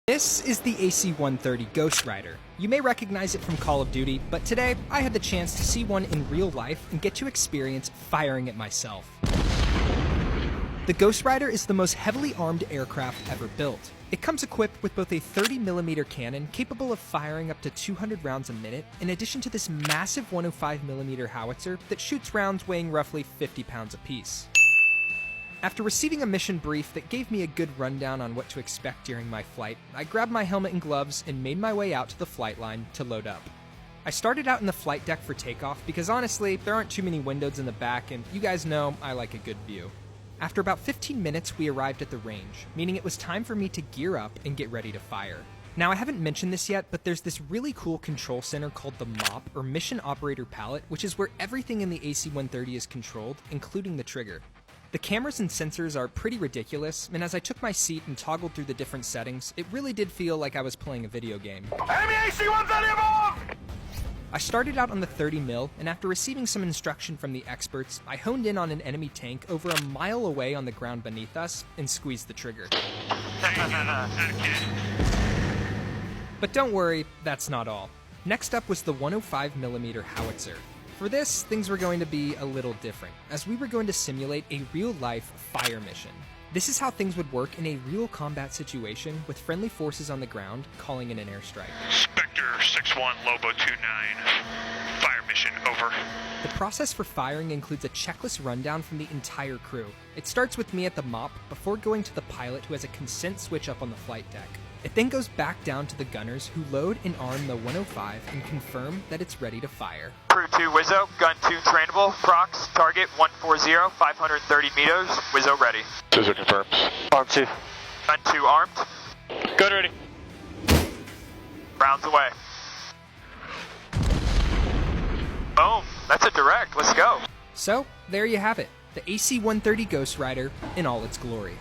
This is the AC-130 Ghost Rider. You may recognize it from Call of Duty, but today I had the chance to see one in real life and get to experience firing it myself. The Ghost Rider is the most heavily armed aircraft ever built. It comes equipped with both a 30mm cannon capable of firing up to 200 rounds a minute, in addition to this massive 105mm howitzer that shoots rounds weighing roughly 50 pounds apiece. After receiving a mission brief that gave me a good rundown on what to expect during my flight, I grabbed my helmet and gloves and made my way out to the flight line to load up. I started out in the flight deck for takeoff because honestly, there aren't too many windows in the back and you guys know I like a good view. After about 15 minutes, we arrived at the range, meaning it was time for me to gear up and get ready to fire. Now, I haven't mentioned this yet, but there's this really cool control center called the MOP, or Mission Operator Palette, which is where everything in the AC-130 is controlled, including the trigger. The cameras and sensors are pretty ridiculous, and as I took my seat and toggled through the different settings, it really did feel like I was playing a video game. Enemy AC-130 above! I started out on the 30mm, and after receiving some instruction from the experts, I honed in on an enemy tank over a mile away on the ground beneath us and squeezed the trigger. But don't worry, that's not all. Next up was the 105mm howitzer. For this, things were going to be a little different, as we were going to simulate a real-life fire mission. This is how things would work in a real combat situation with friendly forces on the ground calling in an airstrike. Spectre 6-1, Lobo 2-9. Fire mission, over. The process for firing includes a checklist rundown from the entire crew. It starts with me at the MOP before going to the pilot who has a consent switch up on the flight deck. It then goes back down to the gunners who load and arm the 105 and confirm that it's ready to fire. Crew 2 Wizzo, gun 2 trainable, prox, target 140, 530 meters, Wizzo ready. Scissor confirms. Arm 2. Gun 2 armed. Gun ready. Rounds away. Boom, that's a direct, let's go. So, there you have it, the AC-130 Ghost Rider in all its glory.